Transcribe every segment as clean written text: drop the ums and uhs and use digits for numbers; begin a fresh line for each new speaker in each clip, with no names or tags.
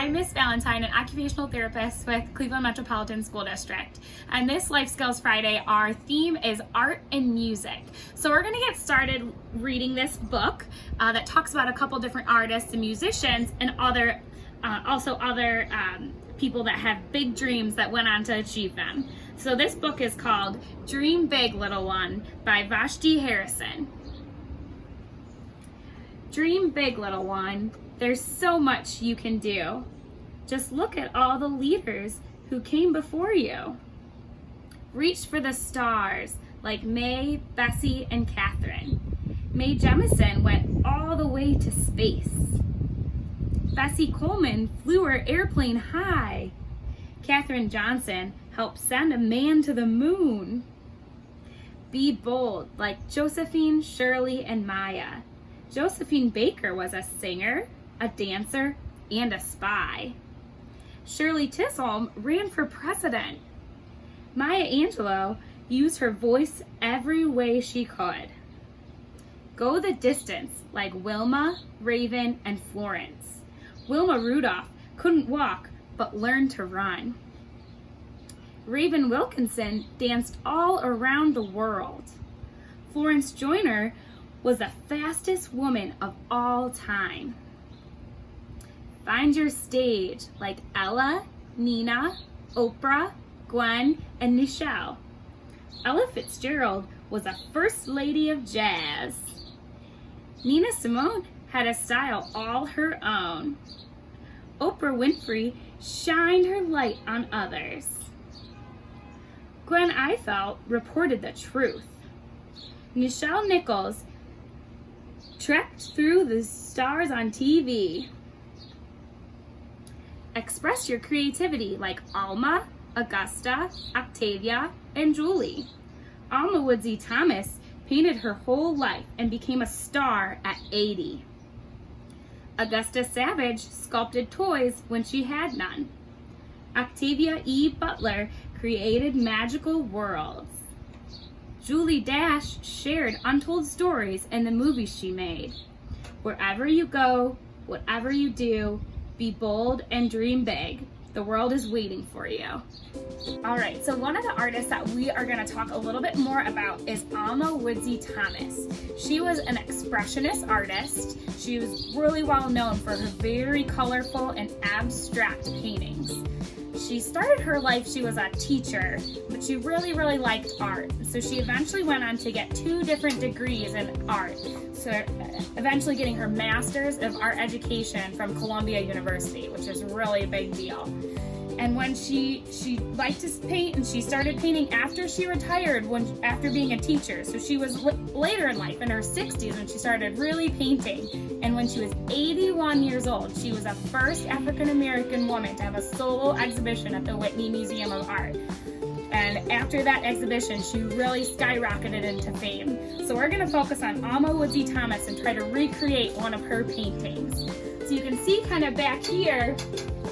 I'm Miss Valentine, an occupational therapist with Cleveland Metropolitan School District. And this Life Skills Friday, our theme is art and music. So we're going to get started reading this book that talks about a couple different artists and musicians and other people that have big dreams that went on to achieve them. So this book is called Dream Big, Little One by Vashti Harrison. Dream big, little one. There's so much you can do. Just look at all the leaders who came before you. Reach for the stars like May, Bessie, and Catherine. Mae Jemison went all the way to space. Bessie Coleman flew her airplane high. Katherine Johnson helped send a man to the moon. Be bold like Josephine, Shirley, and Maya. Josephine Baker was a singer, a dancer, and a spy. Shirley Chisholm ran for president. Maya Angelou used her voice every way she could. Go the distance like Wilma, Raven, and Florence. Wilma Rudolph couldn't walk but learned to run. Raven Wilkinson danced all around the world. Florence Joyner was the fastest woman of all time. Find your stage like Ella, Nina, Oprah, Gwen, and Nichelle. Ella Fitzgerald was a first lady of jazz. Nina Simone had a style all her own. Oprah Winfrey shined her light on others. Gwen Ifill reported the truth. Nichelle Nichols trekked through the stars on TV. Express your creativity like Alma, Augusta, Octavia, and Julie. Alma Woodsey Thomas painted her whole life and became a star at 80. Augusta Savage sculpted toys when she had none. Octavia E. Butler created magical worlds. Julie Dash shared untold stories in the movies she made. Wherever you go, whatever you do, be bold and dream big. The world is waiting for you. All right, so one of the artists that we are going to talk a little bit more about is Alma Woodsey Thomas. She was an expressionist artist. She was really well known for her very colorful and abstract paintings. She started her life, she was a teacher, but she really liked art. So she eventually went on to get 2 different degrees in art. So eventually getting her master's of art education from Columbia University, which is really a big deal. And when she liked to paint, and she started painting after she retired, after being a teacher. So she was later in life, in her 60s, when she started really painting. And when she was 81 years old, she was the first African-American woman to have a solo exhibition at the Whitney Museum of Art. And after that exhibition, she really skyrocketed into fame. So we're going to focus on Alma Woodsey Thomas and try to recreate one of her paintings. So you can see kind of back here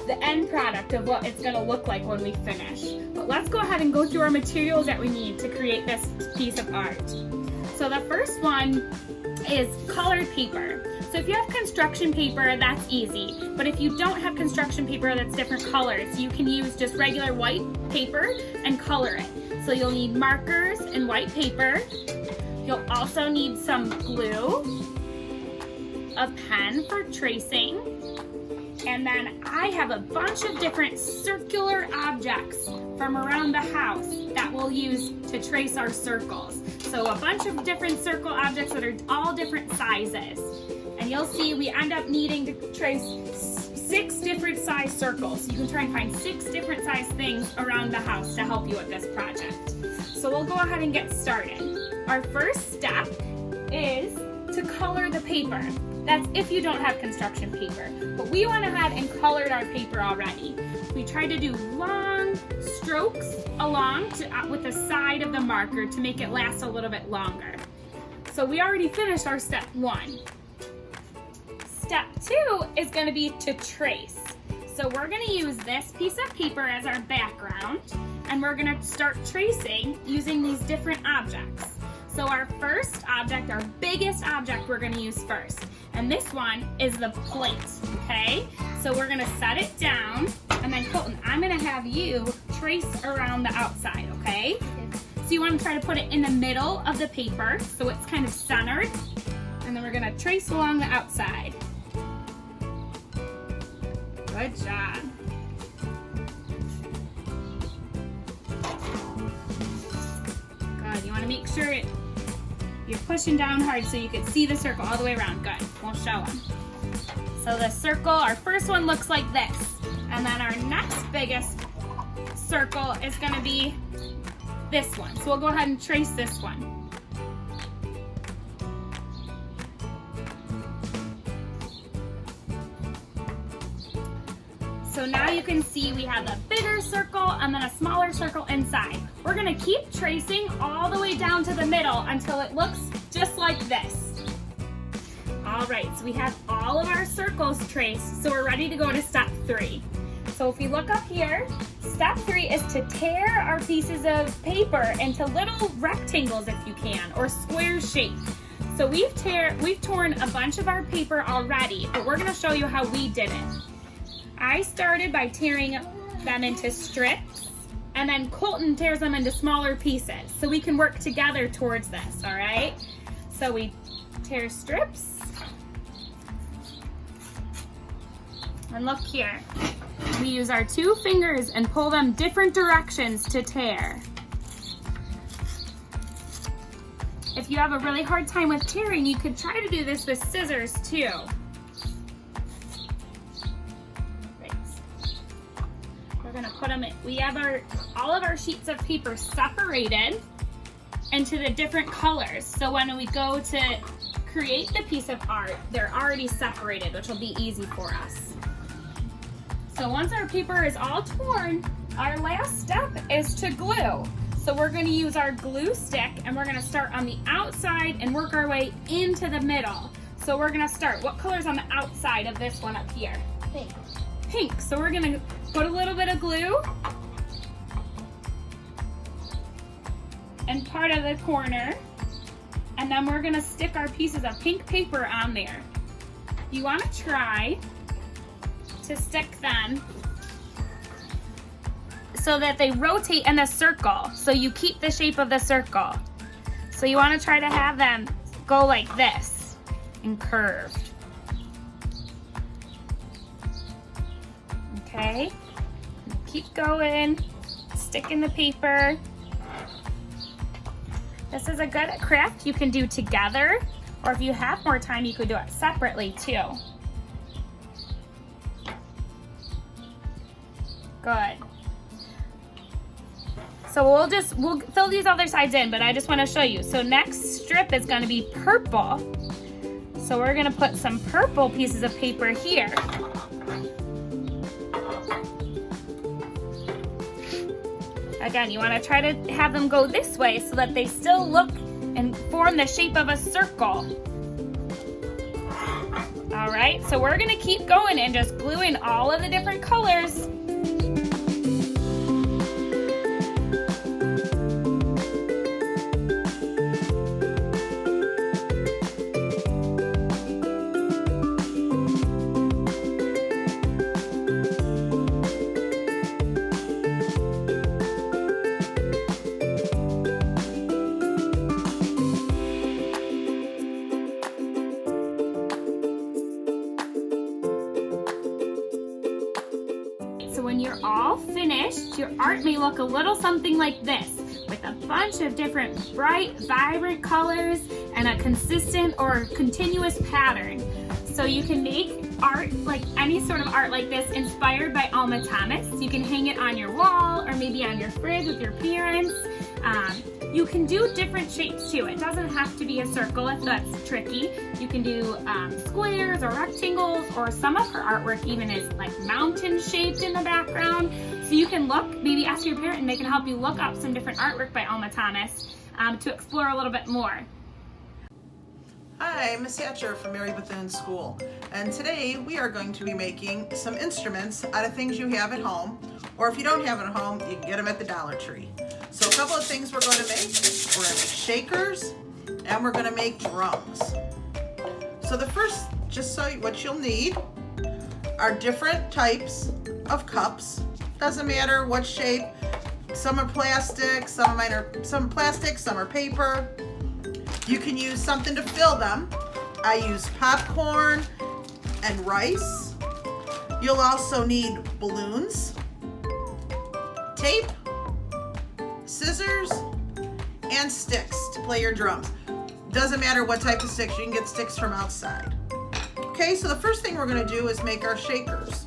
the end product of what it's going to look like when we finish. But let's go ahead and go through our materials that we need to create this piece of art. So the first one is colored paper. So if you have construction paper, that's easy. But if you don't have construction paper that's different colors, you can use just regular white paper and color it. So you'll need markers and white paper. You'll also need some glue, a pen for tracing, and then I have a bunch of different circular objects from around the house that we'll use to trace our circles. So a bunch of different circle objects that are all different sizes. And you'll see we end up needing to trace 6 different size circles. You can try and find 6 different size things around the house to help you with this project. So we'll go ahead and get started. Our first step is to color the paper. That's if you don't have construction paper. But we went ahead and colored our paper already. We tried to do long strokes along with the side of the marker to make it last a little bit longer. So we already finished our step 1. Step 2 is going to be to trace. So we're going to use this piece of paper as our background, and we're going to start tracing using these different objects. So our first object, our biggest object we're gonna use first. And this one is the plate, okay? So we're gonna set it down, and then Colton, I'm gonna have you trace around the outside, okay? So you wanna try to put it in the middle of the paper, so it's kind of centered. And then we're gonna trace along the outside. Good job. Good, you wanna make sure you're pushing down hard so you can see the circle all the way around. Good, we'll show them. So the circle, our first one looks like this. And then our next biggest circle is gonna be this one. So we'll go ahead and trace this one. So now you can see we have a bigger circle and then a smaller circle inside. We're gonna keep tracing all the way down to the middle until it looks just like this. All right, so we have all of our circles traced, so we're ready to go to step 3. So if we look up here, step 3 is to tear our pieces of paper into little rectangles if you can, or square shaped. So we've torn a bunch of our paper already, but we're gonna show you how we did it. I started by tearing them into strips, and then Colton tears them into smaller pieces, so we can work together towards this, all right? So we tear strips, and look here. We use our 2 fingers and pull them different directions to tear. If you have a really hard time with tearing, you could try to do this with scissors too. We're gonna put them in, we have all of our sheets of paper separated into the different colors. So when we go to create the piece of art, they're already separated, which will be easy for us. So once our paper is all torn, our last step is to glue. So we're gonna use our glue stick, and we're gonna start on the outside and work our way into the middle. So we're gonna start, what color's on the outside of this one up here?
Pink.
Pink. So we're gonna put a little bit of glue and part of the corner, and then we're gonna stick our pieces of pink paper on there. You wanna try to stick them so that they rotate in a circle, so you keep the shape of the circle. So you wanna try to have them go like this and curved. Okay, keep going, stick in the paper. This is a good craft you can do together, or if you have more time, you could do it separately too. Good. So we'll fill these other sides in, but I just want to show you. So next strip is going to be purple. So we're going to put some purple pieces of paper here. Again, you want to try to have them go this way so that they still look and form the shape of a circle. All right, so we're going to keep going and just gluing all of the different colors. So when you're all finished, your art may look a little something like this, with a bunch of different bright, vibrant colors and a consistent or continuous pattern. So you can make art, like any sort of art like this, inspired by Alma Thomas. You can hang it on your wall or maybe on your fridge with your parents. You can do different shapes too. It doesn't have to be a circle if that's tricky. You can do squares or rectangles, or some of her artwork even is like mountain shaped in the background. So you can look, maybe ask your parent and they can help you look up some different artwork by Alma Thomas to explore a little bit more.
Hi, Miss Hatcher from Mary Bethune School, and today we are going to be making some instruments out of things you have at home, or if you don't have it at home, you can get them at the Dollar Tree. So a couple of things we're going to make. We're going to make shakers and we're going to make drums. So the first, just so what you'll need are different types of cups. Doesn't matter what shape. Some are plastic, some are paper. You can use something to fill them. I use popcorn and rice. You'll also need balloons, tape, scissors, and sticks to play your drums. Doesn't matter what type of sticks, you can get sticks from outside. Okay, so the first thing we're gonna do is make our shakers.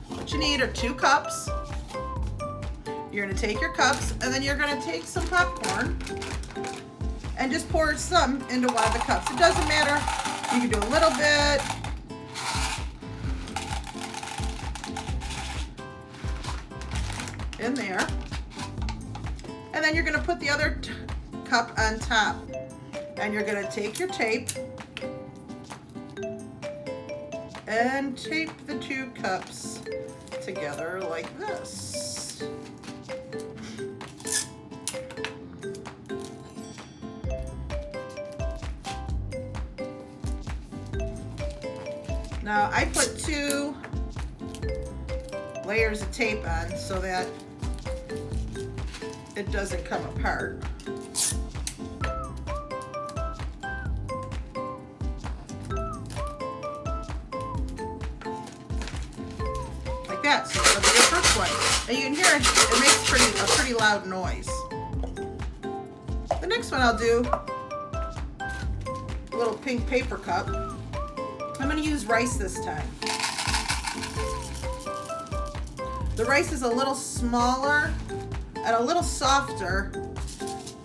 What you need are 2 cups. You're gonna take your cups and then you're gonna take some popcorn and just pour some into one of the cups. It doesn't matter, you can do a little bit. In there. And then you're gonna put the other cup on top. And you're gonna take your tape and tape the 2 cups together like this. Now I put 2 layers of tape on so that it doesn't come apart. Like that, so that'll be your first one. And you can hear it, it makes a pretty loud noise. The next one I'll do a little pink paper cup. I'm gonna use rice this time. The rice is a little smaller and a little softer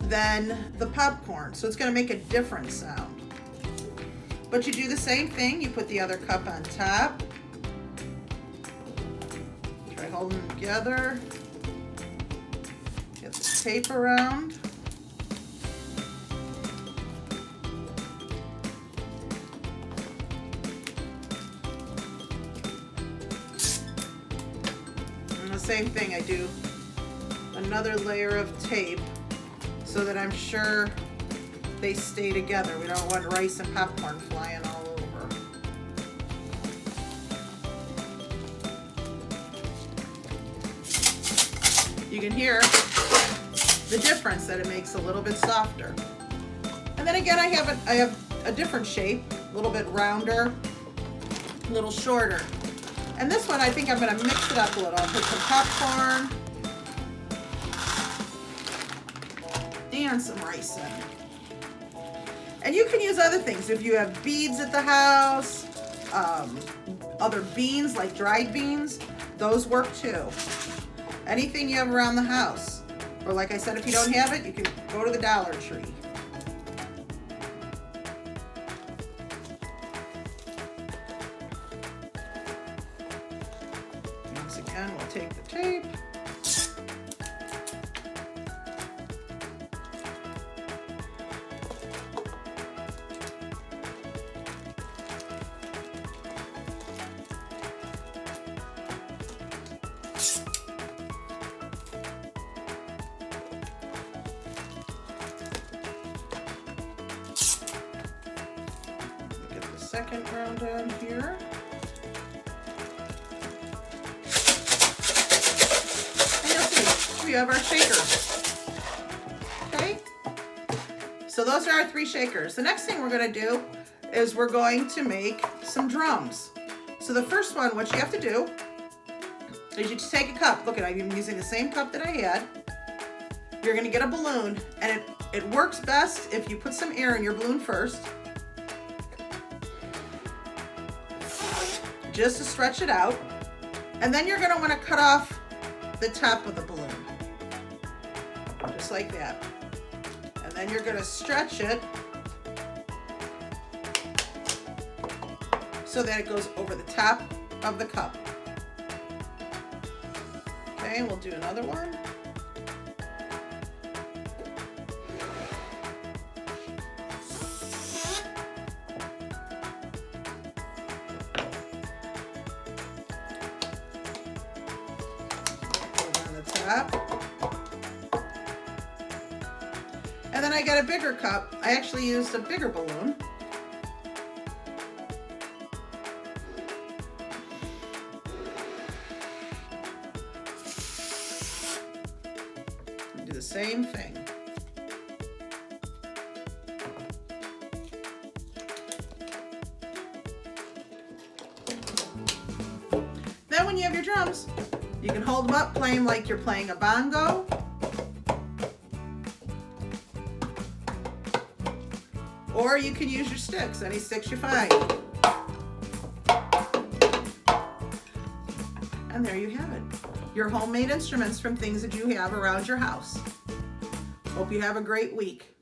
than the popcorn, so it's gonna make a different sound. But you do the same thing, you put the other cup on top. Try holding them together. Get the tape around. And the same thing, I do another layer of tape so that I'm sure they stay together. We don't want rice and popcorn flying all over. You can hear the difference that it makes a little bit softer. And then again, I have a different shape, a little bit rounder, a little shorter. And this one, I think I'm gonna mix it up a little. I'll put some popcorn and some rice in. And you can use other things. If you have beads at the house, other beans like dried beans, those work too. Anything you have around the house. Or like I said, if you don't have it, you can go to the Dollar Tree. Once again, we'll take the tape. Second round down here. And you'll see, we have our shakers. Okay? So those are our 3 shakers. The next thing we're going to do is we're going to make some drums. So the first one, what you have to do is you just take a cup. Look at it, I'm using the same cup that I had. You're going to get a balloon, and it works best if you put some air in your balloon first, just to stretch it out. And then you're gonna wanna cut off the top of the balloon, just like that. And then you're gonna stretch it so that it goes over the top of the cup. Okay, we'll do another one. Top. And then I got a bigger cup. I actually used a bigger balloon. Do the same thing. Then when you have your drums, you can hold them up, play them like you're playing a bongo. Or you can use your sticks, any sticks you find. And there you have it. Your homemade instruments from things that you have around your house. Hope you have a great week.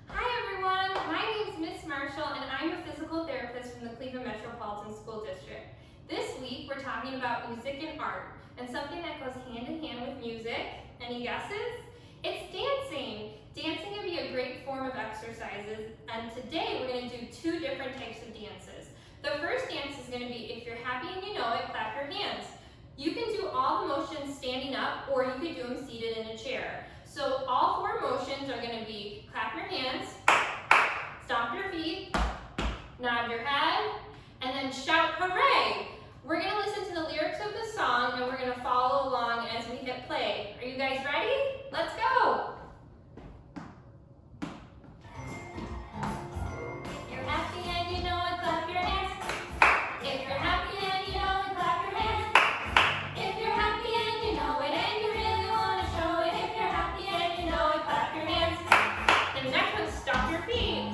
Hi everyone, my name is Miss Marshall and I'm a physical therapist from the Cleveland Metropolitan School District. This week we're talking about music and art and something that goes hand in hand with music. Any guesses? It's dancing. Dancing can be a great form of exercises, and today we're going to do two different types of dances. The first dance is going to be, if you're happy and you know it, clap your hands. You can do all the motions standing up, or you could do them seated in a chair. So all four motions are going to be clap your hands, stomp your feet, nod your head, and then shout hooray. We're going to listen to the lyrics of the song and we're going to follow along as we hit play. Are you guys ready? Let's go! If you're happy and you know it, clap your hands. If you're happy and you know it, clap your hands. If you're happy and you know it and you really want to show it, if you're happy and you know it, clap your hands. And the next one, stomp your feet.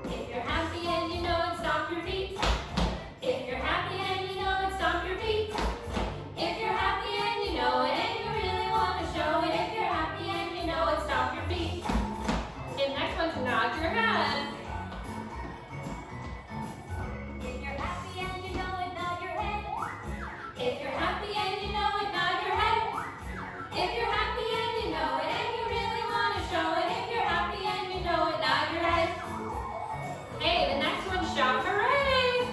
If you're happy and you know it, stomp your feet. If you're happy and you know it, stomp your feet. If you're happy and you know it and you really want to show it, if you're happy and you know it, stomp your feet. And next one's nod your head. If you're happy and you know it, nod your head. If you're happy and you know it, nod your head. If you're happy and you know it and you really want to show it, if you're happy and you know it, nod your head. Hey, the next one, shout hooray!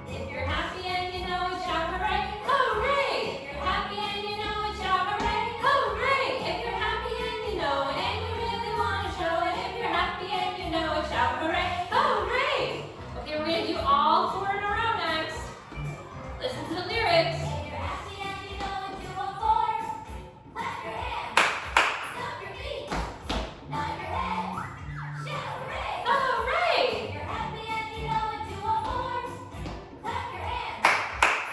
If you're happy and you know it, shout hooray! Hooray! If you're happy and you know it, shout hooray! Hooray! If you're happy and you know it and you really want to show it, if you're happy and you know it, shout hooray! Hooray! Okay, we're going to do all four in a row next. Listen to the lyrics. If you're happy and you know it, do all four. Clap your hands. Stomp your feet. Nod your head. Shout hooray! Hooray! If you're happy and you know it, do all four. Clap your hands.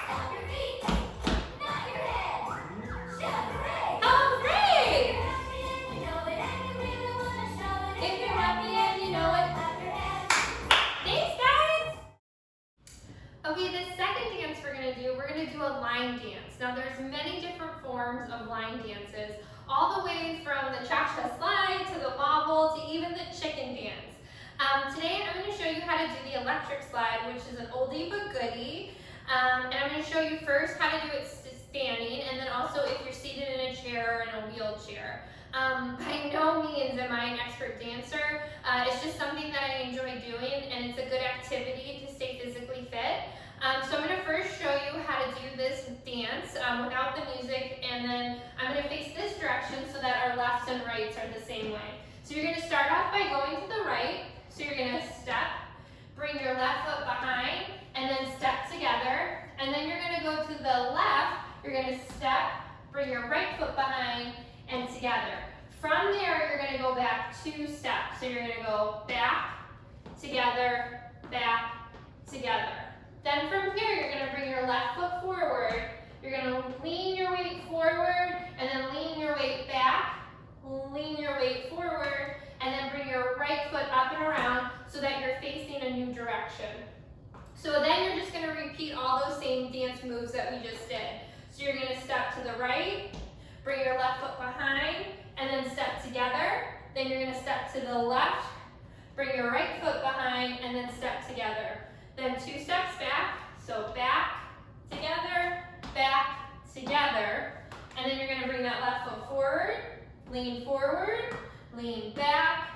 Stomp your feet. Nod your head. Shout hooray! Hooray! If you're happy and you know it and you really want to show it, if you're happy and you know it, clap your hands. Thanks, guys! Okay, the second dance we're going to do a line dance. Now there's many different forms of line dances, all the way from the cha-cha slide to the wobble to even the chicken dance. Today I'm going to show you how to do the electric slide, which is an oldie but goodie. And I'm going to show you first how to do it standing, and then also if you're seated in a chair or in a wheelchair. By no means am I an expert dancer. It's just something that I enjoy doing, and it's a good activity to stay physically fit. So I'm going to first show you how to do this dance without the music, and then I'm going to face this direction so that our lefts and rights are the same way. So you're going to start off by going to the right. So you're going to step, bring your left foot behind, and then step together. And then you're going to go to the left. You're going to step, bring your right foot behind, and together. From there, you're going to go back 2 steps. So you're going to go back, together, back, together. Then from here, you're going to bring your left foot forward. You're going to lean your weight forward, and then lean your weight back, lean your weight forward, and then bring your right foot up and around so that you're facing a new direction. So then you're just going to repeat all those same dance moves that we just did. So you're going to step to the right, bring your left foot behind, and then step together. Then you're going to step to the left, bring your right foot behind, and then step together. Then 2 steps back, so back, together, and then you're going to bring that left foot forward, lean back,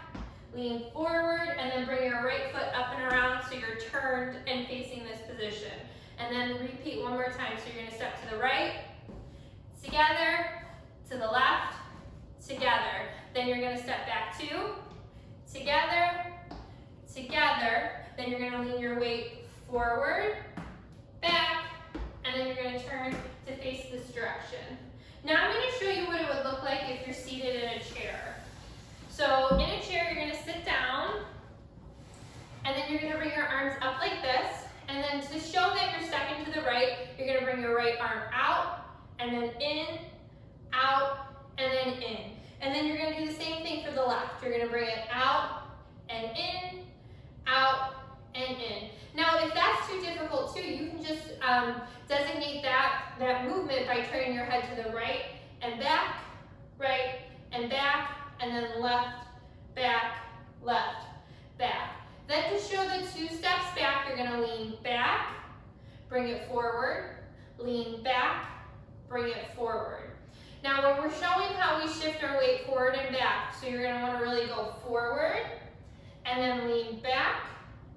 lean forward, and then bring your right foot up and around so you're turned and facing this position. And then repeat one more time. So you're going to step to the right, together, to the left, together. Then you're gonna step back 2, together, together. Then you're gonna lean your weight forward, back, and then you're gonna turn to face this direction. Now I'm gonna show you what it would look like if you're seated in a chair. So in a chair, you're gonna sit down, and then you're gonna bring your arms up like this, and then to show that you're stepping to the right, you're gonna bring your right arm out, and then in, out, and then in. And then you're gonna do the same thing for the left. You're gonna bring it out, and in, out, and in. Now, if that's too difficult too, you can just designate that movement by turning your head to the right, and back, and then left, back, back. Then to show the 2 steps back, you're gonna lean back, bring it forward, lean back, bring it forward. Now when we're showing how we shift our weight forward and back, so you're gonna wanna really go forward, and then lean back,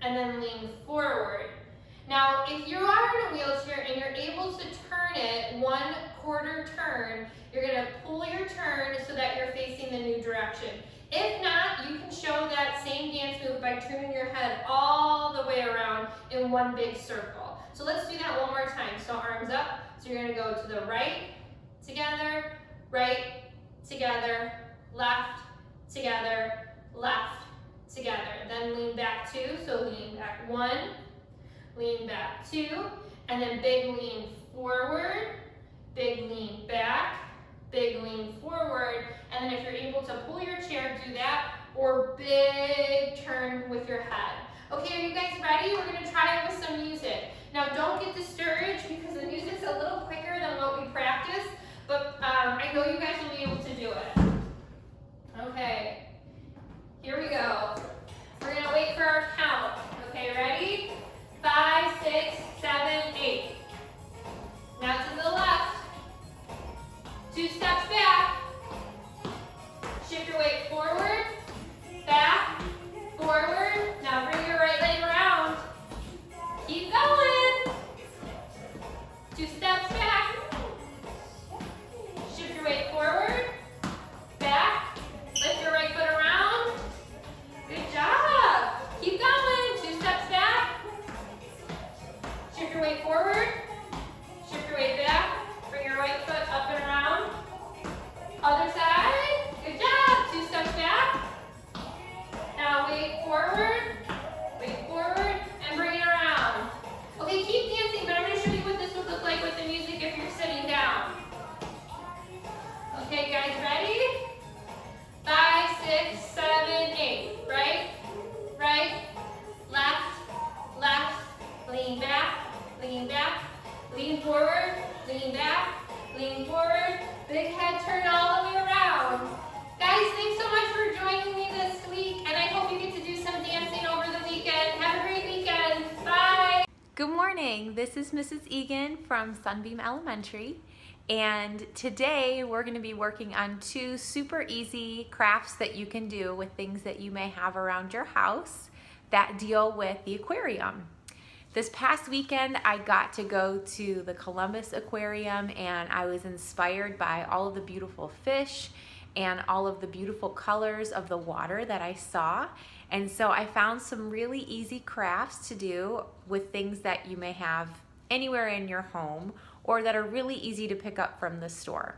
and then lean forward. Now if you are in a wheelchair and you're able to turn it 1/4 turn, you're gonna pull your turn so that you're facing the new direction. If not, you can show that same dance move by turning your head all the way around in one big circle. So let's do that one more time. So arms up. So you're gonna go to the right, together, left, together. Then lean back 2, so lean back 1, lean back 2, and then big lean forward, big lean back, big lean forward, and then if you're able to pull your chair, do that, or big turn with your head. Okay, are you guys ready? We're gonna try it with some music. Now don't get discouraged because the music's a little quicker than what we practice, but I know you guys will be able to do it. Okay, here we go. We're gonna wait for our count. Okay, ready? 5, 6, 7, 8. Now to the left. 2 steps back. Shift your weight forward, back, forward. Now bring your right leg around. Keep going. 2 steps back. Shift your weight forward, back. Lift your right foot around. Good job. Keep going. 2 steps back. Shift your weight forward. Shift your weight back. Bring your right foot up and around. Other side. Good job. 2 steps back. Now weight forward, and bring it around. Okay, keep dancing, but I'm going to show you what this would look like with the music if you're sitting down. Okay, guys, ready? 5, 6, 7, 8. Right, left, lean back, lean forward, lean back, lean forward. Big head turn all the way around. Guys, thanks so much for joining me this week, and I hope you get to do some dancing over the weekend. Have a great weekend. Bye.
Good morning. This is Mrs. Egan from Sunbeam Elementary, and today we're going to be working on 2 super easy crafts that you can do with things that you may have around your house that deal with the aquarium. This past weekend, I got to go to the Columbus Aquarium, and I was inspired by all of the beautiful fish and all of the beautiful colors of the water that I saw. And so I found some really easy crafts to do with things that you may have anywhere in your home or that are really easy to pick up from the store.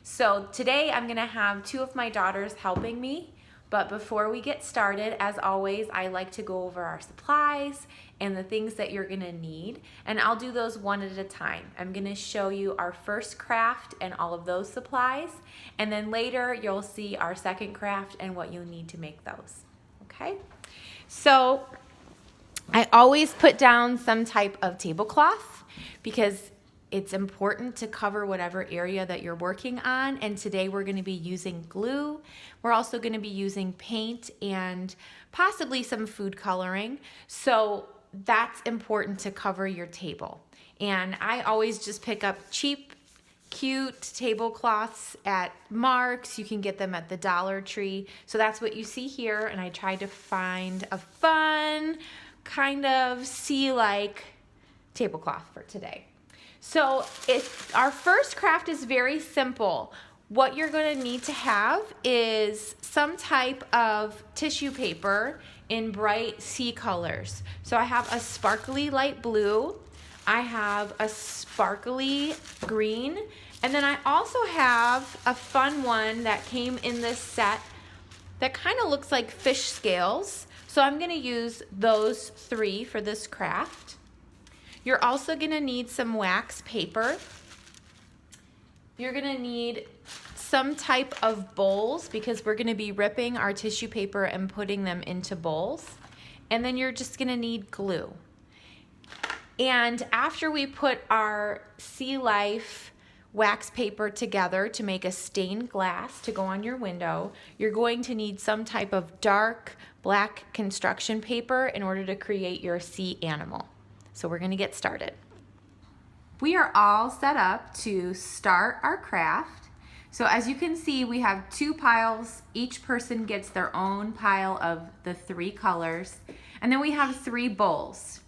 So today I'm gonna have 2 of my daughters helping me. But before we get started, as always, I like to go over our supplies and the things that you're gonna need, and I'll do those one at a time. I'm gonna show you our first craft and all of those supplies, and then later you'll see our second craft and what you'll need to make those, okay? So I always put down some type of tablecloth because it's important to cover whatever area that you're working on, and today we're going to be using glue. We're also going to be using paint and possibly some food coloring, so that's important to cover your table. And I always just pick up cheap, cute tablecloths at Mark's. You can get them at the Dollar Tree. So that's what you see here, and I tried to find a fun, kind of sea-like tablecloth for today. So our first craft is very simple. What you're going to need to have is some type of tissue paper in bright sea colors. So I have a sparkly light blue, I have a sparkly green, and then I also have a fun one that came in this set that kind of looks like fish scales. So I'm going to use those 3 for this craft. You're also going to need some wax paper. You're going to need some type of bowls because we're going to be ripping our tissue paper and putting them into bowls. And then you're just going to need glue. And after we put our Sea Life wax paper together to make a stained glass to go on your window, you're going to need some type of dark black construction paper in order to create your sea animal. So we're going to get started. We are all set up to start our craft. So as you can see, we have 2 piles. Each person gets their own pile of the 3 colors. And then we have 3 bowls.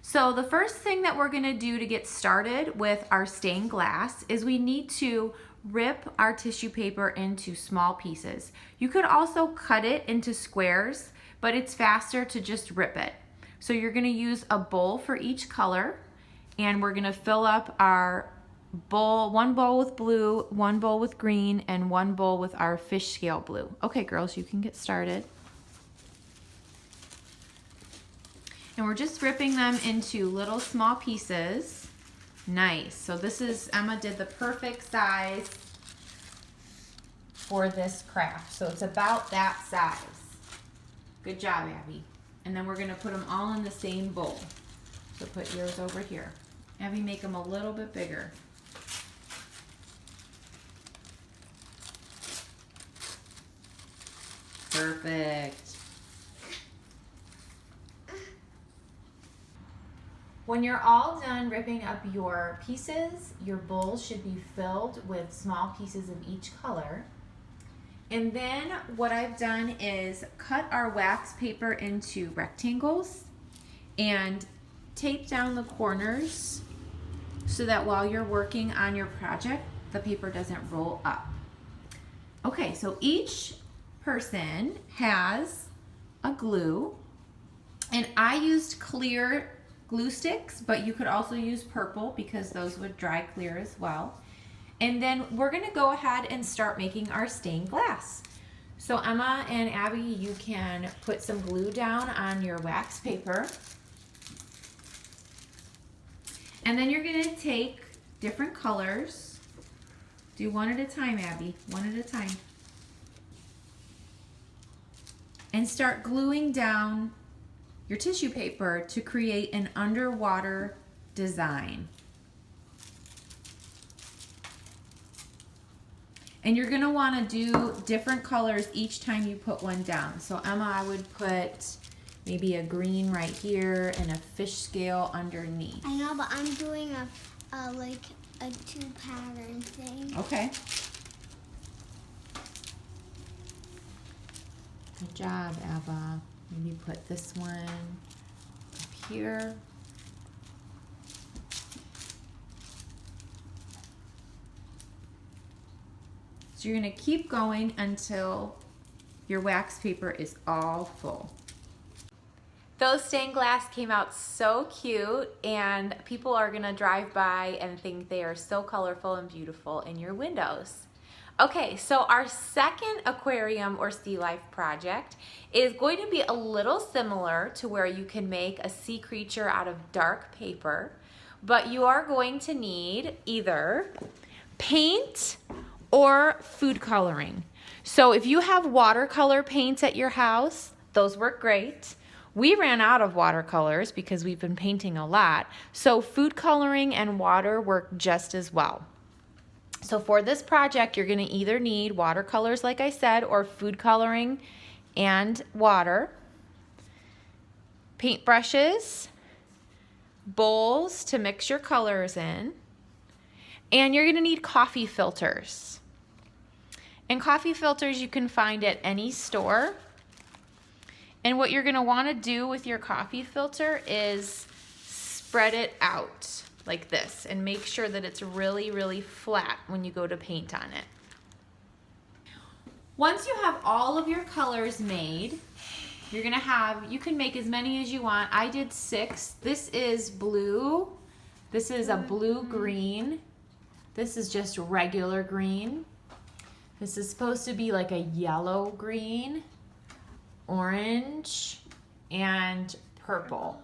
So the first thing that we're going to do to get started with our stained glass is we need to rip our tissue paper into small pieces. You could also cut it into squares, but it's faster to just rip it. So you're going to use a bowl for each color, and we're going to fill up our bowl, 1 bowl with blue, 1 bowl with green, and 1 bowl with our fish scale blue. Okay, girls, you can get started. And we're just ripping them into little small pieces. Nice. So this is, Emma did the perfect size for this craft. So it's about that size. Good job, Abby. And then we're going to put them all in the same bowl. So put yours over here. Abby, make them a little bit bigger. Perfect. When you're all done ripping up your pieces, your bowl should be filled with small pieces of each color. And then what I've done is cut our wax paper into rectangles and tape down the corners so that while you're working on your project, the paper doesn't roll up. Okay, so each person has a glue, and I used clear glue sticks, but you could also use purple because those would dry clear as well. And then we're going to go ahead and start making our stained glass. So Emma and Abby, you can put some glue down on your wax paper. And then you're going to take different colors. Do one at a time, Abby, one at a time. And start gluing down your tissue paper to create an underwater design. And you're going to want to do different colors each time you put one down. So Emma, I would put maybe a green right here and a fish scale underneath.
I know, but I'm doing like a 2-pattern thing.
Okay. Good job, Eva. Maybe put this one up here. So you're going to keep going until your wax paper is all full. Those stained glass came out so cute, and people are going to drive by and think they are so colorful and beautiful in your windows. Okay, so our second aquarium or sea life project is going to be a little similar to where you can make a sea creature out of dark paper, but you are going to need either paint or food coloring. So if you have watercolor paints at your house, those work great. We ran out of watercolors because we've been painting a lot, so food coloring and water work just as well. So for this project, you're going to either need watercolors, like I said, or food coloring and water, paintbrushes, bowls to mix your colors in, and you're going to need coffee filters. And coffee filters you can find at any store. And what you're going to want to do with your coffee filter is spread it out like this, and make sure that it's really, really flat when you go to paint on it. Once you have all of your colors made, you're gonna have, you can make as many as you want. I did 6. This is blue. This is a blue-green. This is just regular green. This is supposed to be like a yellow-green, orange, and purple.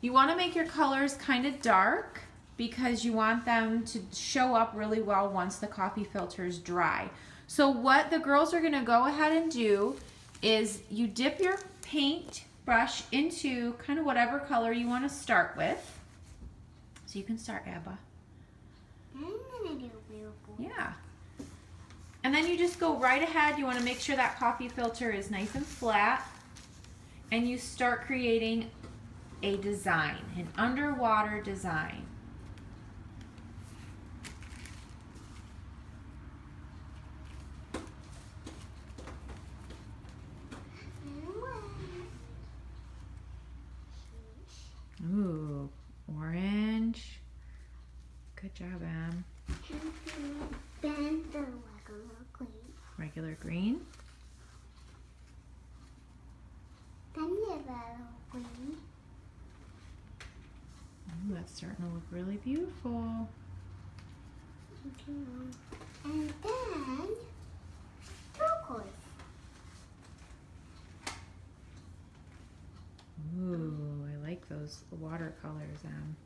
You want to make your colors kind of dark because you want them to show up really well once the coffee filters dry. So what the girls are going to go ahead and do is you dip your paint brush into kind of whatever color you want to start with. So you can start, Abba.
I'm gonna do purple.
Yeah. And then you just go right ahead. You want to make sure that coffee filter is nice and flat. And you start creating a design, an underwater design. Ooh, orange. Good job, Em.
Then the regular green.
Regular green.
Then the yellow green.
Ooh, that's starting to look really beautiful.
And then turquoise.
Ooh, I like those watercolors, Em.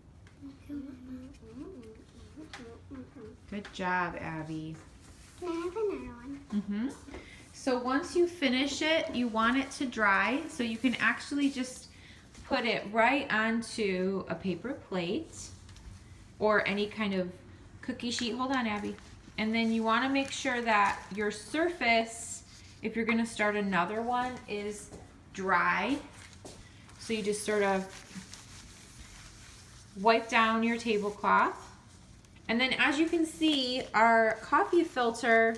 Good job, Abby.
Can I have another one?
So once you finish it, you want it to dry, so you can actually just put it right onto a paper plate or any kind of cookie sheet. Hold on, Abby. And then you want to make sure that your surface, if you're going to start another one, is dry. So you just sort of wipe down your tablecloth. And then as you can see, our coffee filter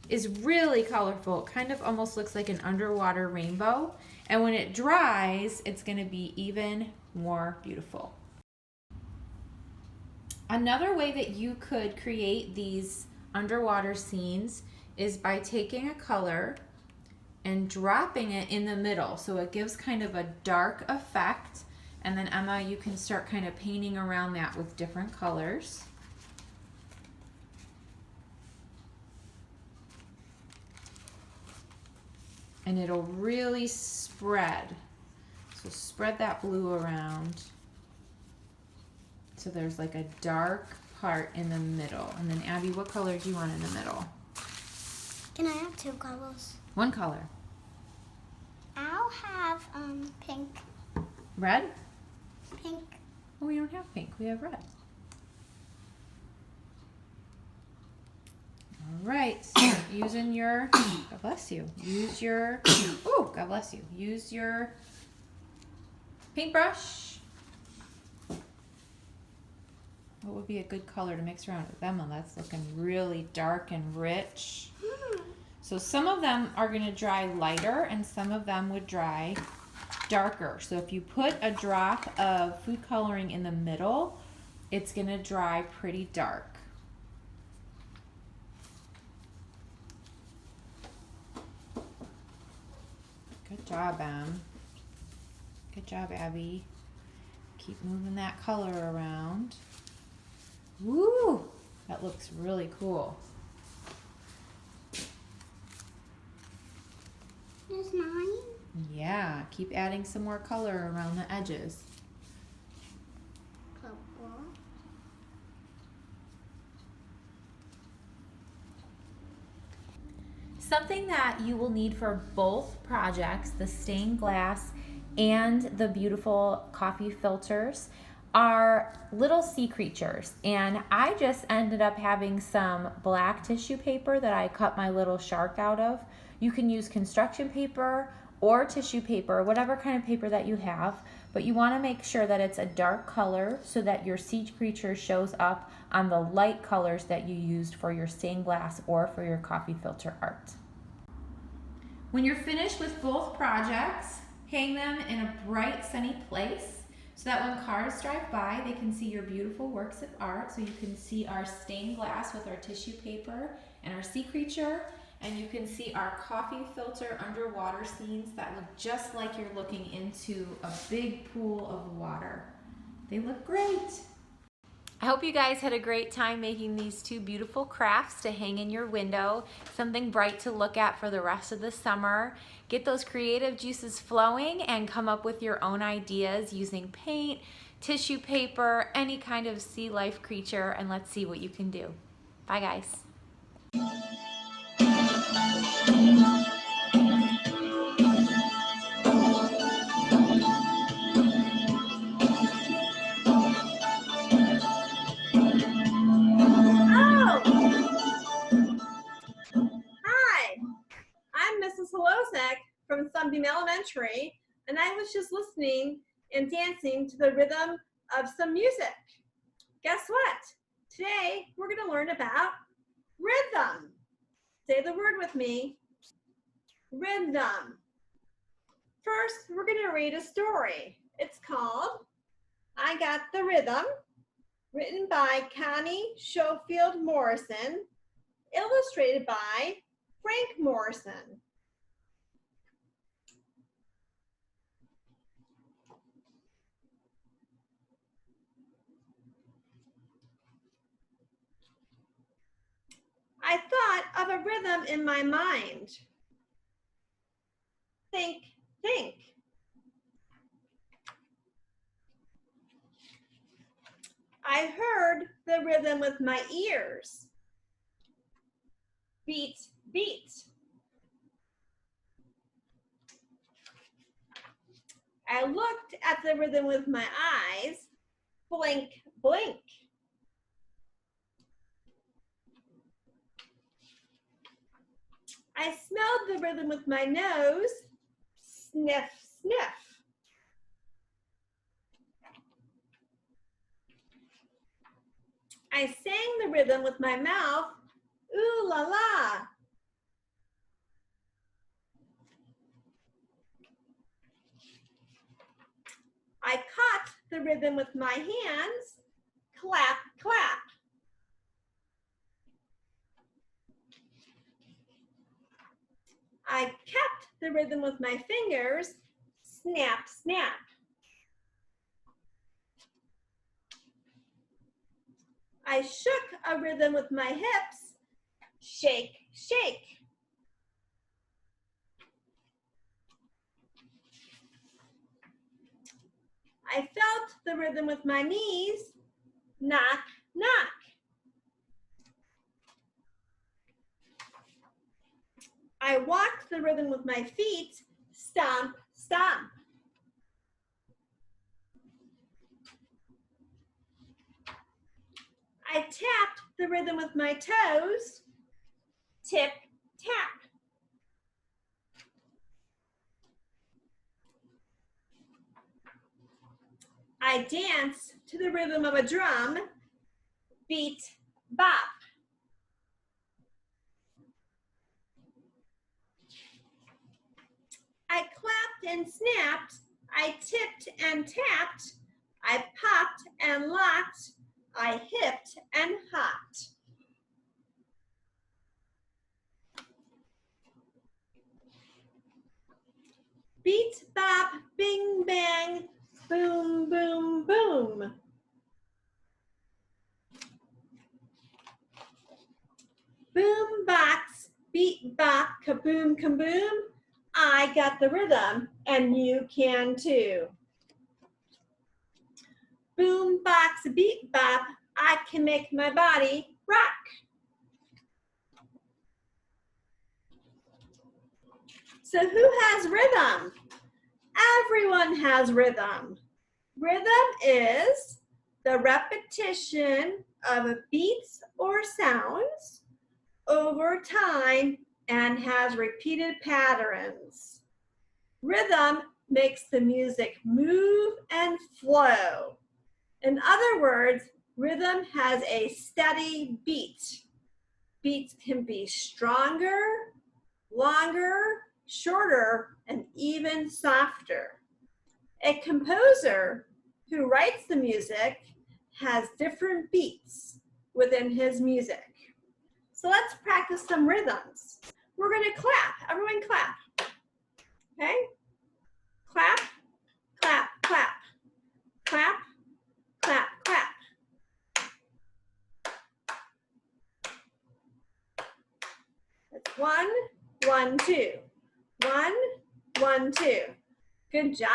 is really colorful. It kind of almost looks like an underwater rainbow. And when it dries, it's gonna be even more beautiful. Another way that you could create these underwater scenes is by taking a color and dropping it in the middle. So it gives kind of a dark effect. And then Emma, you can start kind of painting around that with different colors. And it'll really spread. So spread that blue around. So there's like a dark part in the middle. And then Abby, what color do you want in the middle?
Can I have 2 colors?
One color.
I'll have pink.
Red?
Pink.
Oh, we don't have pink, we have red. All right, so using your, God bless you, use your, oh, God bless you, use your paintbrush. What would be a good color to mix around with Emma? That's looking really dark and rich. So some of them are gonna dry lighter and some of them would dry darker. So if you put a drop of food coloring in the middle, it's gonna dry pretty dark. Good job, Em. Good job, Abby. Keep moving that color around. Woo! That looks really cool.
There's mine.
Yeah, keep adding some more color around the edges.
Purple.
Something that you will need for both projects, the stained glass and the beautiful coffee filters, are little sea creatures. And I just ended up having some black tissue paper that I cut my little shark out of. You can use construction paper or tissue paper, whatever kind of paper that you have, but you want to make sure that it's a dark color so that your sea creature shows up on the light colors that you used for your stained glass or for your coffee filter art. When you're finished with both projects, hang them in a bright sunny place so that when cars drive by, they can see your beautiful works of art. So you can see our stained glass with our tissue paper and our sea creature, and you can see our coffee filter underwater scenes that look just like you're looking into a big pool of water. They look great. I hope you guys had a great time making these two beautiful crafts to hang in your window, something bright to look at for the rest of the summer. Get those creative juices flowing and come up with your own ideas using paint, tissue paper, any kind of sea life creature, and let's see what you can do. Bye guys.
Hi, I'm Mrs. Hlosek from Sunbeam Elementary, and I was just listening and dancing to the rhythm of some music. Guess what? Today we're going to learn about rhythm. Say the word with me. Rhythm. First, we're going to read a story. It's called I Got the Rhythm, written by Connie Schofield Morrison, illustrated by Frank Morrison. I thought of a rhythm in my mind. Think, think. I heard the rhythm with my ears. Beat, beat. I looked at the rhythm with my eyes. Blink, blink. I smelled the rhythm with my nose. Sniff, sniff. I sang the rhythm with my mouth. Ooh la la. I caught the rhythm with my hands. Clap, clap. I kept the rhythm with my fingers. Snap, snap. I shook a rhythm with my hips. Shake, shake. I felt the rhythm with my knees. Knock, knock. I walked the rhythm with my feet. Stomp, stomp. I tapped the rhythm with my toes. Tip, tap. I danced to the rhythm of a drum. Beat, bop. I clapped and snapped. I tipped and tapped. I popped and locked. I hipped and hopped. Beat, bop, bing, bang, boom, boom, boom. Boom, box, beat, bop, kaboom, kaboom. I got the rhythm, and you can too. Boom, box, beat, bop, I can make my body rock. So who has rhythm? Everyone has rhythm. Rhythm is the repetition of beats or sounds over time and has repeated patterns. Rhythm makes the music move and flow. In other words, rhythm has a steady beat. Beats can be stronger, longer, shorter, and even softer. A composer who writes the music has different beats within his music. So let's practice some rhythms. We're going to clap. Everyone clap. Okay? Clap, clap, clap. Clap, clap, clap. That's 1, 1, 2. 1, 1, 2. Good job.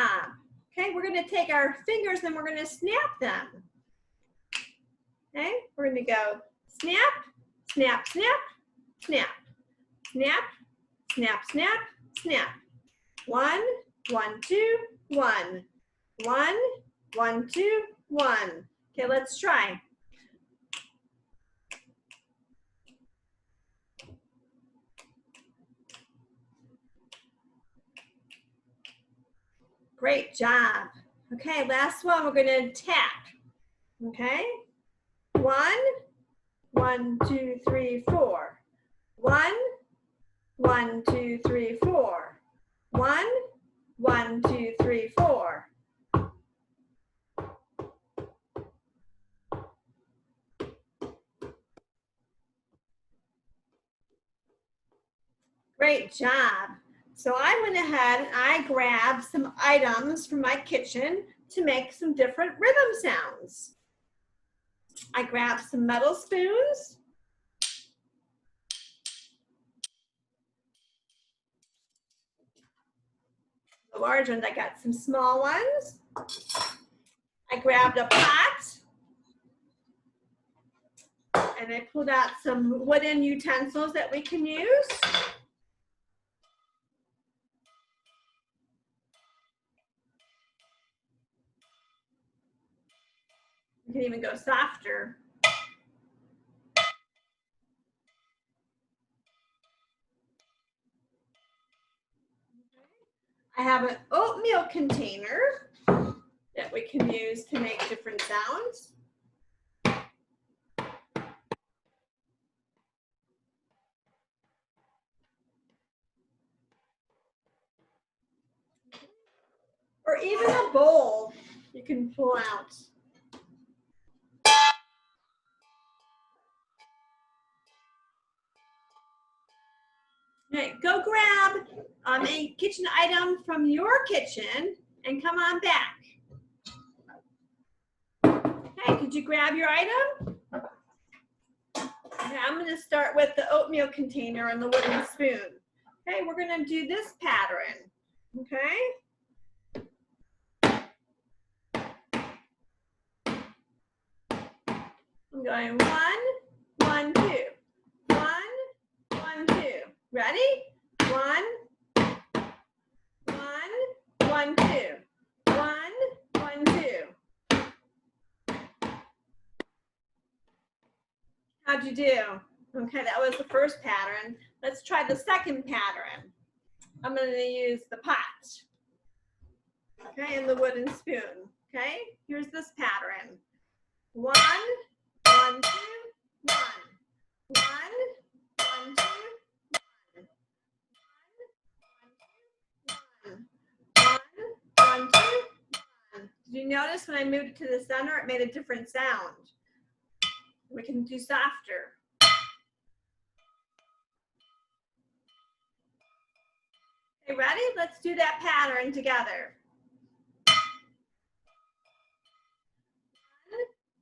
Okay, we're going to take our fingers and we're going to snap them. Okay, we're going to go snap, snap, snap, snap, snap, snap, snap, snap. 1, 1, 2, 1. 1, 1, 2, 1. Okay, let's try. Great job. Okay, last one, we're going to tap. Okay? 1, 1, 2, 3, 4. 1, 1, 2, 3, 4. 1, 1, 2, 3, 4. Great job. So I went ahead and I grabbed some items from my kitchen to make some different rhythm sounds. I grabbed some metal spoons. The large ones, I got some small ones. I grabbed a pot. And I pulled out some wooden utensils that we can use. You can even go softer. I have an oatmeal container that we can use to make different sounds. Or even a bowl you can pull out. Okay, go grab a kitchen item from your kitchen and come on back. Okay, could you grab your item? Okay, I'm going to start with the oatmeal container and the wooden spoon. Okay, we're going to do this pattern. Okay. I'm going 1, 1, 2. 1, 1, 2. Ready? 1, 1, 1, 2. 1, 1, 2. How'd you do? Okay, that was the first pattern. Let's try the second pattern. I'm going to use the pot. Okay, and the wooden spoon. Okay, here's this pattern. 1, 1, 2, 1. 1, 1, 2, 1. 1, 1, 2, 1. Did you notice when I moved it to the center, it made a different sound? We can do softer. Okay, ready? Let's do that pattern together.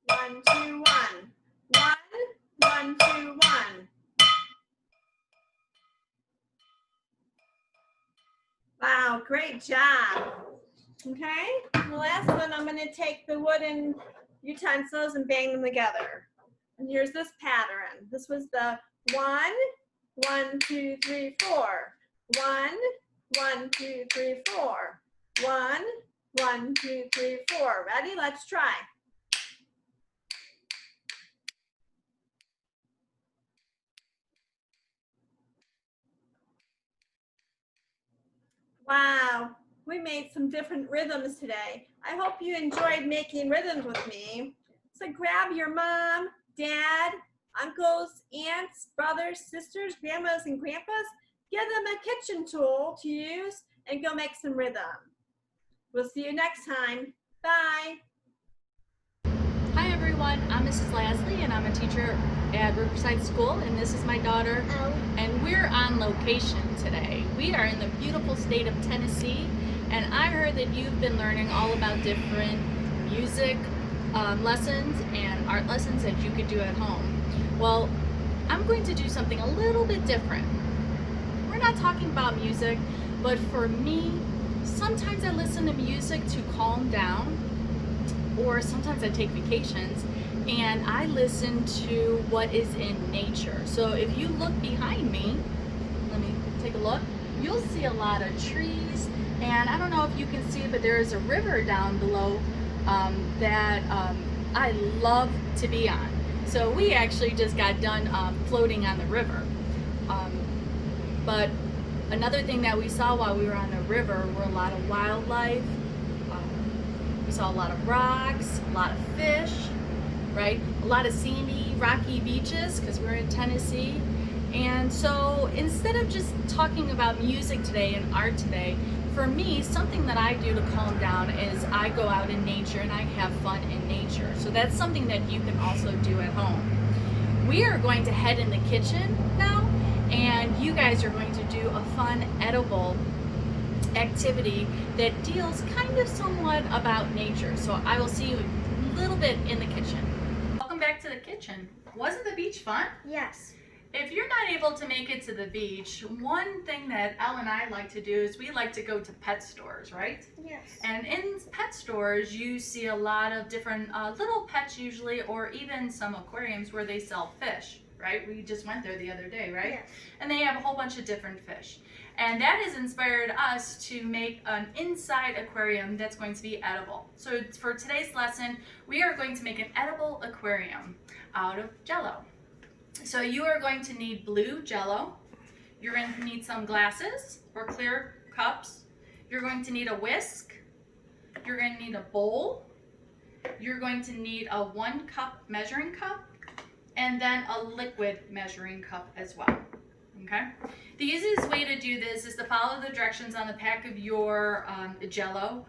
1, 2, 1. 1, 1, 2, 1. Wow, great job. Okay, and the last one, I'm going to take the wooden utensils and bang them together. And here's this pattern. This was the 1, 1, 2, 3, 4. 1, 1, 2, 3, 4. 1, 1, 2, 3, 4. Ready? Let's try. Wow, we made some different rhythms today. I hope you enjoyed making rhythms with me. So grab your mom, dad, uncles, aunts, brothers, sisters, grandmas, and grandpas. Give them a kitchen tool to use and go make some rhythm. We'll see you next time. Bye.
everyone. I'm Mrs. Lasley, and I'm a teacher at Riverside School, and this is my daughter.
Oh.
And we're on location today. We are in the beautiful state of Tennessee, and I heard that you've been learning all about different music lessons and art lessons that you could do at home. Well, I'm going to do something a little bit different. We're not talking about music, but for me, sometimes I listen to music to calm down, or sometimes I take vacations and I listen to what is in nature. So if you look behind me, let me take a look, you'll see a lot of trees, and I don't know if you can see, but there is a river down below that I love to be on. So we actually just got done floating on the river. But another thing that we saw while we were on the river were a lot of wildlife. We saw a lot of rocks, a lot of fish, right? A lot of sandy, rocky beaches because we're in Tennessee. And so instead of just talking about music today and art today, for me, something that I do to calm down is I go out in nature and I have fun in nature. So that's something that you can also do at home. We are going to head in the kitchen now, and you guys are going to do a fun edible activity that deals kind of somewhat about nature. So I will see you a little bit in the kitchen. Welcome back to the kitchen. Wasn't the beach fun?
Yes.
If you're not able to make it to the beach, one thing that Elle and I like to do is we like to go to pet stores, right?
Yes.
And in pet stores, you see a lot of different little pets usually, or even some aquariums where they sell fish, right? We just went there the other day, right?
Yes.
And they have a whole bunch of different fish. And that has inspired us to make an inside aquarium that's going to be edible. So for today's lesson, we are going to make an edible aquarium out of Jell-O. So you are going to need blue Jell-O. You're going to need some glasses or clear cups. You're going to need a whisk. You're going to need a bowl. You're going to need a 1 cup measuring cup, and then a liquid measuring cup as well. Okay? The easiest way to do this is to follow the directions on the back of your Jell-O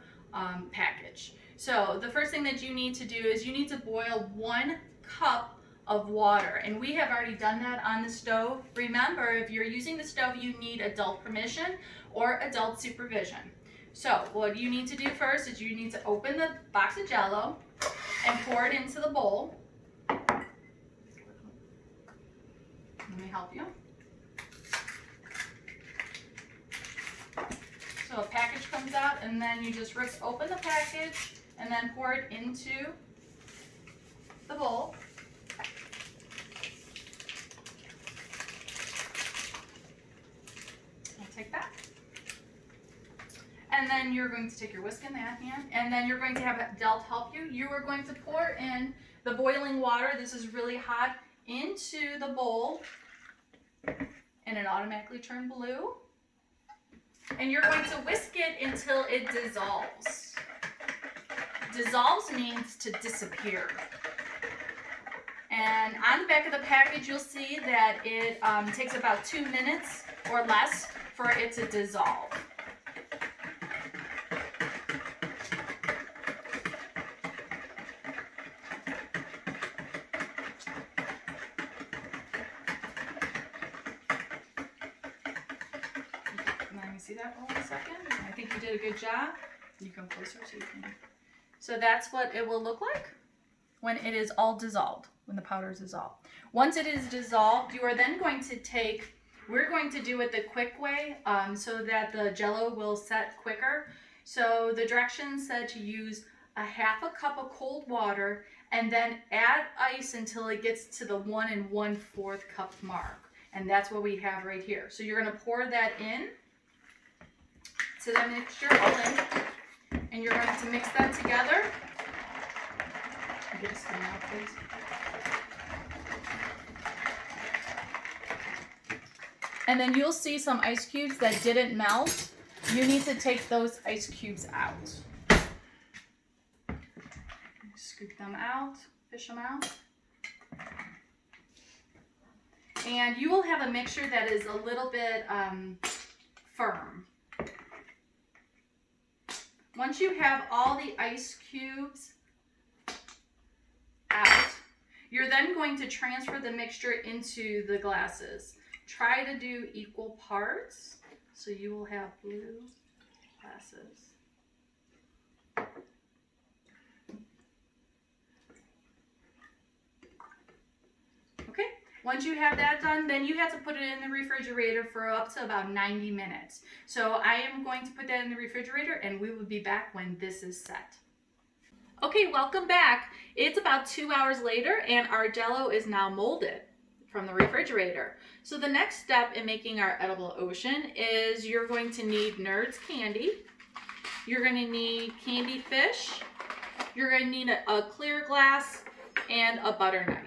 package. So the first thing that you need to do is you need to boil 1 cup of water, and we have already done that on the stove. Remember, if you're using the stove, you need adult permission or adult supervision. So what you need to do first is you need to open the box of Jell-O and pour it into the bowl. Let me help you. So a package comes out, and then you just rip open the package and then pour it into the bowl. I'll take that. And then you're going to take your whisk in that hand, and then you're going to have Adele help you. You are going to pour in the boiling water. This is really hot, into the bowl, and it automatically turned blue. And you're going to whisk it until it dissolves. Dissolves means to disappear. And on the back of the package, you'll see that it takes about 2 minutes or less for it to dissolve. Let me see that for 1 second. I think you did a good job. You come closer so you can. So that's what it will look like when it is all dissolved, when the powder is dissolved. Once it is dissolved, you are then going to take, we're going to do it the quick way so that the Jell-O will set quicker. So the directions said to use a 1/2 cup of cold water and then add ice until it gets to the 1 1/4 cup mark. And that's what we have right here. So you're going to pour that in to the mixture all in, and you're going to mix that together. Get a spoon out, please. And then you'll see some ice cubes that didn't melt. You need to take those ice cubes out. Scoop them out, fish them out. And you will have a mixture that is a little bit firm. Once you have all the ice cubes out. You're then going to transfer the mixture into the glasses. Try to do equal parts, so you will have blue glasses. Okay, once you have that done, then you have to put it in the refrigerator for up to about 90 minutes. So I am going to put that in the refrigerator and we will be back when this is set. Okay, welcome back. It's about 2 hours later and our Jell-O is now molded from the refrigerator. So the next step in making our edible ocean is you're going to need Nerds candy. You're going to need candy fish. You're going to need a clear glass and a butter knife.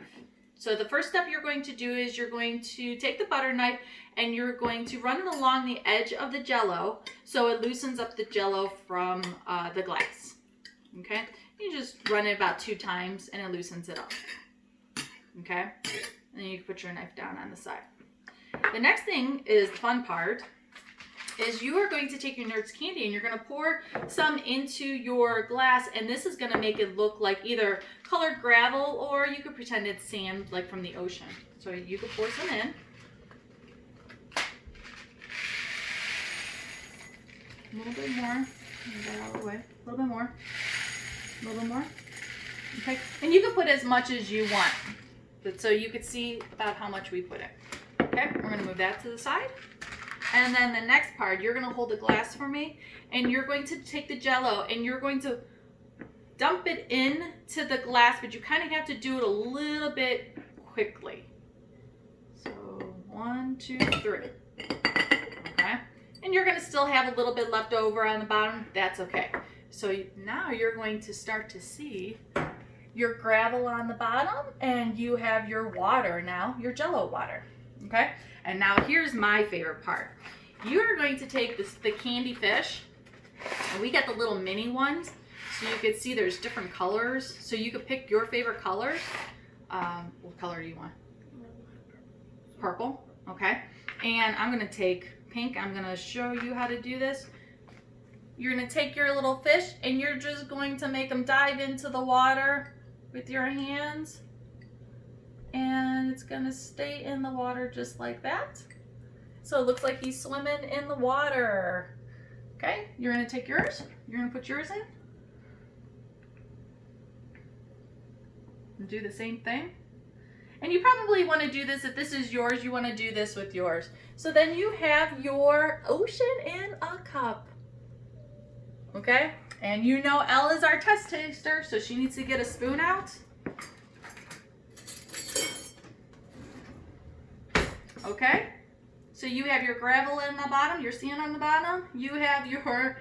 So the first step you're going to do is you're going to take the butter knife and you're going to run it along the edge of the Jell-O so it loosens up the Jell-O from the glass. Okay? You just run it about 2 times and it loosens it up. Okay? And then you can put your knife down on the side. The next thing is the fun part, is you are going to take your Nerds candy and you're going to pour some into your glass, and this is going to make it look like either colored gravel or you could pretend it's sand like from the ocean. So you could pour some in. A little bit more. Get that out of the way. A little bit more. A little bit more. Okay. And you can put as much as you want, but so you could see about how much we put in. Okay. We're going to move that to the side. And then the next part, you're going to hold the glass for me, and you're going to take the Jell-O and you're going to dump it into the glass, but you kind of have to do it a little bit quickly. So 1, 2, 3. Okay. And you're going to still have a little bit left over on the bottom. That's okay. So now you're going to start to see your gravel on the bottom, and you have your water now, your Jell-O water. Okay. And now here's my favorite part. You are going to take the candy fish, and we got the little mini ones, so you can see there's different colors. So you could pick your favorite colors. What color do you want? Purple. Okay. And I'm going to take pink. I'm going to show you how to do this. You're going to take your little fish, and you're just going to make them dive into the water with your hands. And it's going to stay in the water just like that. So it looks like he's swimming in the water. Okay, you're going to take yours. You're going to put yours in. And do the same thing. And you probably want to do this, if this is yours, you want to do this with yours. So then you have your ocean in a cup. Okay, and you know Elle is our test taster, so she needs to get a spoon out. Okay, so you have your gravel in the bottom, your sand on the bottom, you have your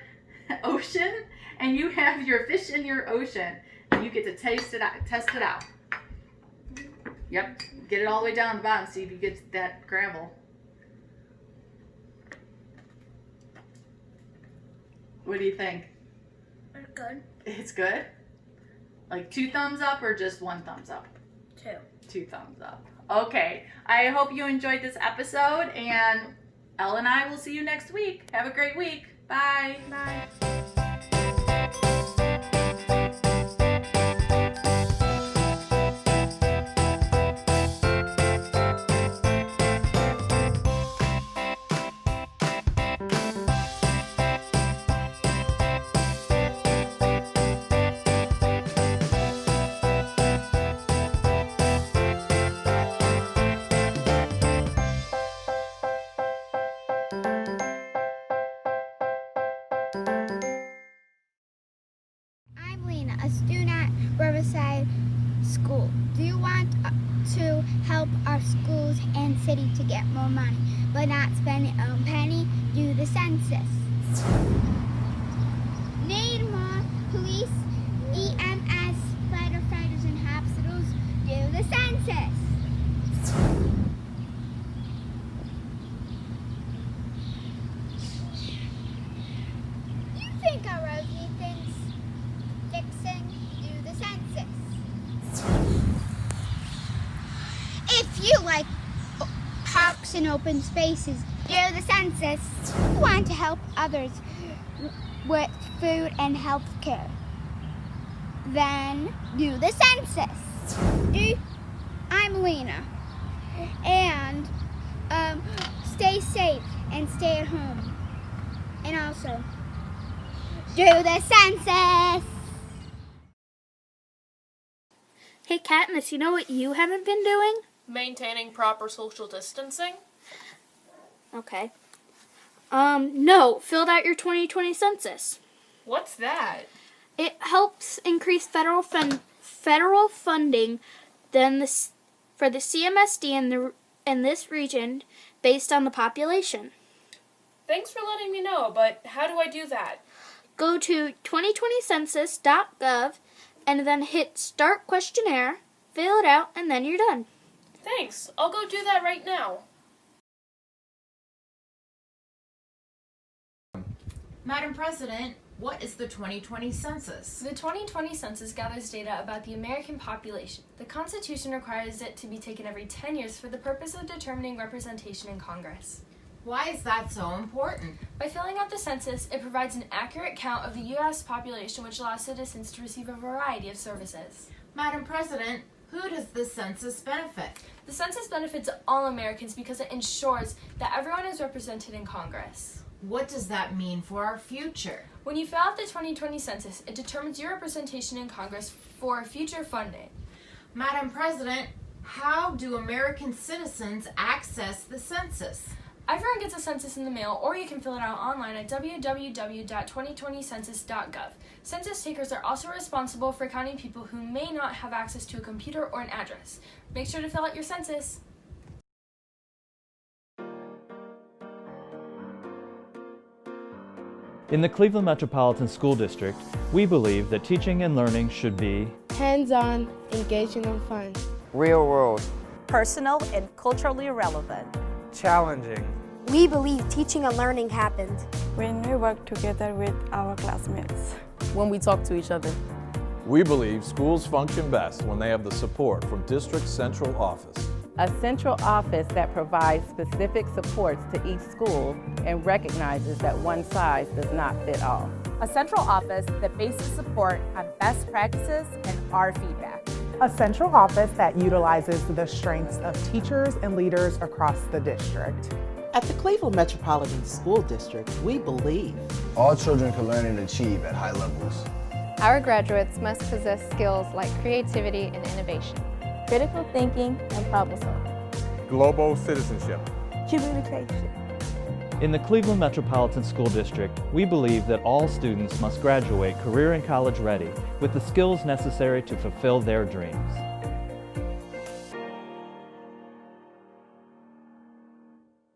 ocean, and you have your fish in your ocean. And you get to taste it out, test it out. Yep, get it all the way down to the bottom, see if you get that gravel. What do you think?
It's good.
It's good? Like 2 thumbs up or just 1 thumbs up?
2.
2 thumbs up. Okay, I hope you enjoyed this episode, and Elle and I will see you next week. Have a great week. Bye.
Bye. I'm Lena, a student at Riverside School. Do you want to help our schools and city to get more money, but not spend it on penny? Do the census. Need more police, EMS, firefighters, and hospitals? Do the census. You think our roads need things fixing? Do the census. If you like parks and open spaces, do the census. You want to help others with food and health care, then do the census. I'm Lena. And stay safe and stay at home. And also, do the census.
Hey Katniss, you know what you haven't been doing?
Maintaining proper social distancing?
Okay. No, filled out your 2020 census.
What's that?
It helps increase federal funding for the CMSD in this region based on the population.
Thanks for letting me know, but how do I do that?
Go to 2020census.gov and then hit Start Questionnaire, fill it out, and then you're done.
Thanks. I'll go do that right now.
Madam President, what is the 2020 census?
The 2020 census gathers data about the American population. The Constitution requires it to be taken every 10 years for the purpose of determining representation in Congress.
Why is that so important?
By filling out the census, it provides an accurate count of the U.S. population, which allows citizens to receive a variety of services.
Madam President, who does the census benefit?
The census benefits all Americans because it ensures that everyone is represented in Congress.
What does that mean for our future?
When you fill out the 2020 census, it determines your representation in Congress for future funding.
Madam President, how do American citizens access the census?
Everyone gets a census in the mail, or you can fill it out online at www.2020census.gov. Census takers are also responsible for counting people who may not have access to a computer or an address. Make sure to fill out your census.
In the Cleveland Metropolitan School District, we believe that teaching and learning should be
hands-on, engaging, and fun.
Real world.
Personal and culturally relevant.
Challenging.
We believe teaching and learning happens
when we work together with our classmates.
When we talk to each other.
We believe schools function best when they have the support from District Central Office.
A central office that provides specific supports to each school and recognizes that one size does not fit all.
A central office that bases support on best practices and our feedback.
A central office that utilizes the strengths of teachers and leaders across the district.
At the Cleveland Metropolitan School District, we believe
all children can learn and achieve at high levels.
Our graduates must possess skills like creativity and innovation,
critical thinking and problem solving,
global citizenship,
communication.
In the Cleveland Metropolitan School District, we believe that all students must graduate career and college ready with the skills necessary to fulfill their dreams.